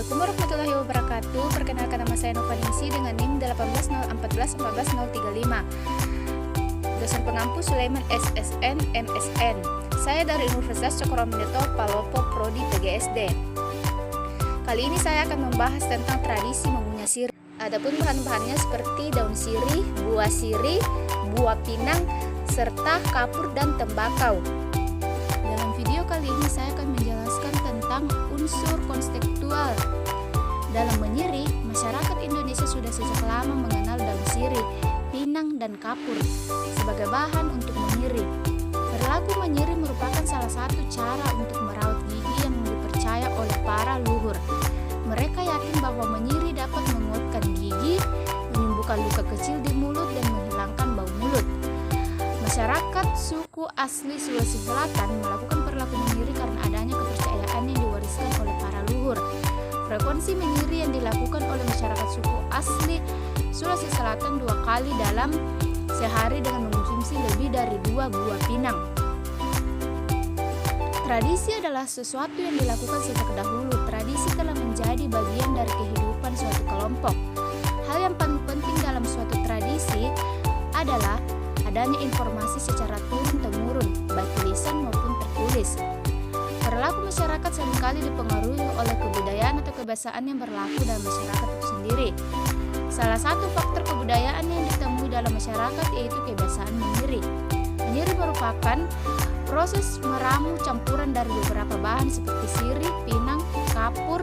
Assalamualaikum warahmatullahi wabarakatuh. Perkenalkan, nama saya Novanisi dengan NIM 18014 14035. Dosen pengampu Sulaiman SSN MSN. Saya dari Universitas Cokroaminoto Palopo Prodi PGSD. Kali ini saya akan membahas tentang tradisi mengunyah sirih. Adapun bahan-bahannya seperti daun sirih, buah pinang, serta kapur dan tembakau. Dalam video kali ini saya akan menjelaskan tentang unsur konstekstual. Dalam menyirih, masyarakat Indonesia sudah sejak lama mengenal daun sirih, pinang, dan kapur sebagai bahan untuk menyirih. Perilaku menyirih merupakan salah satu cara untuk merawat gigi yang dipercaya oleh para luhur. Mereka yakin bahwa menyirih dapat menguatkan gigi, menyembuhkan luka kecil di mulut, dan menghilangkan bau mulut. Masyarakat suku asli Sulawesi Selatan melakukan perilaku menyirih karena adanya kepercayaan yang diwariskan oleh para luhur. Frekuensi menyirih yang dilakukan oleh masyarakat suku asli Sulawesi Selatan 2 kali dalam sehari dengan mengonsumsi lebih dari 2 buah pinang. Tradisi adalah sesuatu yang dilakukan sejak dahulu. Tradisi telah menjadi bagian dari kehidupan suatu kelompok. Hal yang paling penting dalam suatu tradisi adalah adanya informasi secara turun-temurun, baik lisan maupun tertulis. Perilaku masyarakat seringkali dipengaruhi oleh kebudayaan atau kebiasaan yang berlaku dalam masyarakat itu sendiri. Salah satu faktor kebudayaan yang ditemui dalam masyarakat yaitu kebiasaan menyirih. Menyirih merupakan proses meramu campuran dari beberapa bahan seperti sirih, pinang, kapur,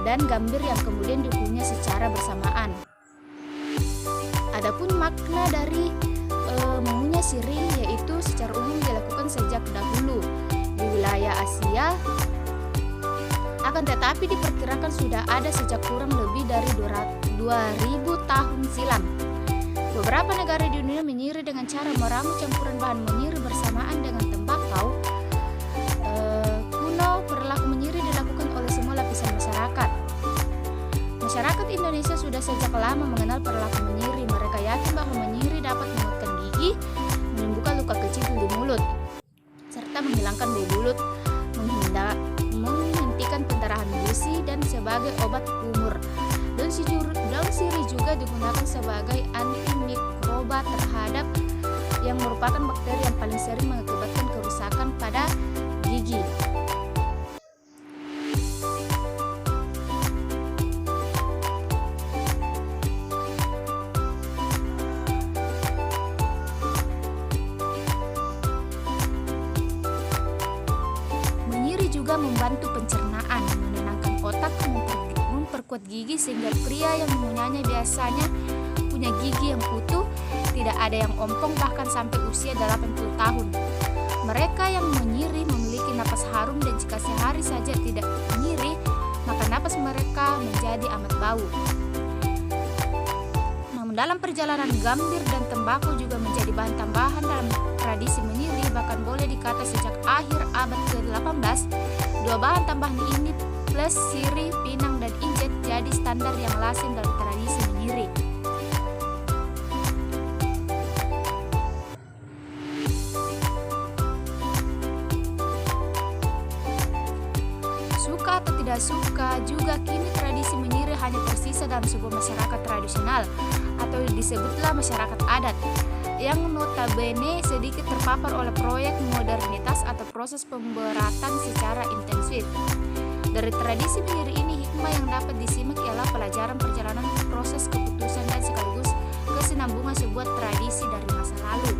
dan gambir yang kemudian dikunyah secara bersamaan. Adapun makna dari mengunyah sirih yaitu secara umum dilakukan sejak dahulu di wilayah Asia, akan tetapi diperkirakan sudah ada sejak kurang lebih dari 2000 tahun silam. Beberapa negara di dunia menyirih dengan cara meramu campuran bahan menyirih bersamaan dengan tembakau. Kuno, perilaku menyirih dilakukan oleh semua lapisan masyarakat. Masyarakat Indonesia sudah sejak lama mengenal perilaku menyirih. Mereka yakin bahwa menyirih dapat menguatkan gigi, menyembuhkan luka kecil di mulut, serta menghilangkan bau mulut, menghentikan pendarahan gusi, dan sebagai obat kumur. Daun sirih juga digunakan sebagai antimikroba terhadap yang merupakan bakteri yang paling sering mengakibatkan kerusakan pada gigi. Menyirih juga membantu pencernaan, menenangkan otak, memperkuat gigi sehingga pria yang mengunyahnya biasanya punya gigi yang utuh, tidak ada yang ompong bahkan sampai usia 80 tahun. Mereka yang menyirih memiliki napas harum dan jika sehari saja tidak menyirih, maka napas mereka menjadi amat bau. Namun dalam perjalanan gambir dan tembakau juga menjadi bahan tambahan dalam tradisi menyirih, bahkan boleh dikata sejak akhir abad ke-18, 2 bahan tambahan ini plus sirih, pinang, dan injet jadi standar yang lazim dalam tradisi menyirih. Suka atau tidak suka, juga kini tradisi menyirih hanya tersisa dalam sebuah masyarakat tradisional atau disebutlah masyarakat adat yang notabene sedikit terpapar oleh proyek modernitas atau proses pemberatan secara intensif. Dari tradisi menyirih ini, hikmah yang dapat disimak ialah pelajaran perjalanan proses keputusan dan sekaligus kesinambungan sebuah tradisi dari masa lalu.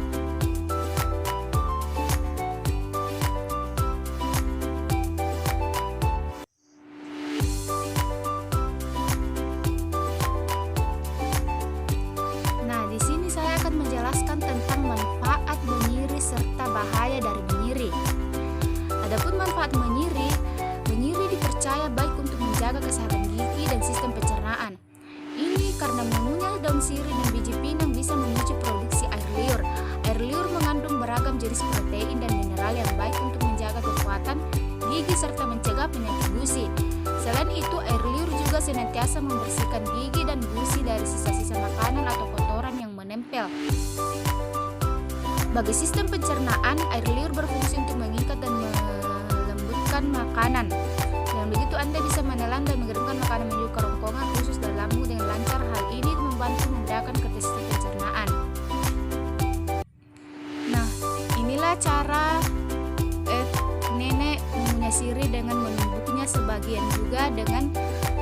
Nah, di sini saya akan menjelaskan tentang manfaat menyirih serta bahaya dari menyirih. Adapun manfaat menyirih dipercaya baik untuk menjaga kesehatan gigi dan sistem pencernaan. Ini karena mengunyah daun sirih dan biji pinang bisa memicu produksi air liur. Air liur mengandung beragam jenis protein dan mineral yang baik untuk menjaga kekuatan gigi serta mencegah penyakit gusi. Selain itu, air liur juga senantiasa membersihkan gigi dan gusi dari sisa-sisa makanan atau kotoran yang menempel. Bagi sistem pencernaan, air liur berfungsi untuk mengikat dan melembutkan makanan. Dan Dengan begitu Anda bisa menelan dan mengirimkan makanan menuju kerongkongan khusus dalam lambung dengan lancar. Hal ini membantu memudahkan sistem pencernaan. Nah, inilah cara nenek mengunyah sirih dengan menumbuknya, sebagian juga dengan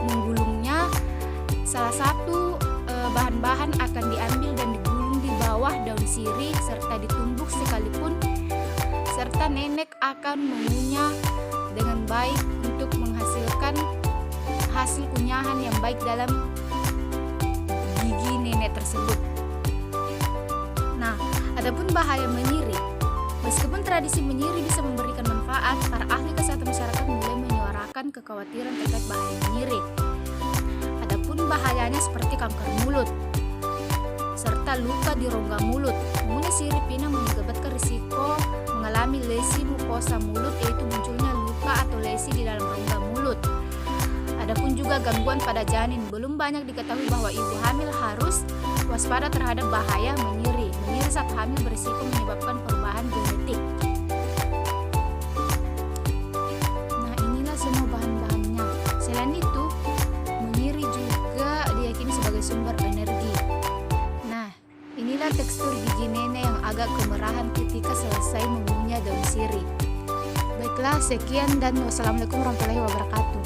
menggulungnya. Salah satu bahan-bahan akan diambil dan digulung di bawah daun sirih serta ditumbuk sekalipun, serta nenek akan mengunyah dengan baik untuk menghasilkan hasil kunyahan yang baik dalam gigi nenek tersebut. Nah, adapun bahaya menyirih. Meskipun tradisi menyirih bisa memberikan manfaat, para ahli kesehatan masyarakat mulai menyuarakan kekhawatiran terkait bahaya menyirih. Adapun bahayanya seperti kanker mulut serta luka di rongga mulut. Mengunyah sirih pinang mengakibatkan risiko mengalami lesi mukosa mulut, yaitu munculnya luka atau lesi di dalam rongga mulut. Adapun juga gangguan pada janin. Belum banyak diketahui bahwa ibu hamil harus waspada terhadap bahaya menyirih. Menyirih saat hamil berisiko menyebabkan perubahan genetik. Nah, inilah semua bahan-bahannya. Selain itu, menyirih juga diyakini sebagai sumber energi. Nah, inilah tekstur gigi nenek yang agak kemerahan ketika selesai mengunyah daun sirih. Baiklah, sekian dan wassalamualaikum warahmatullahi wabarakatuh.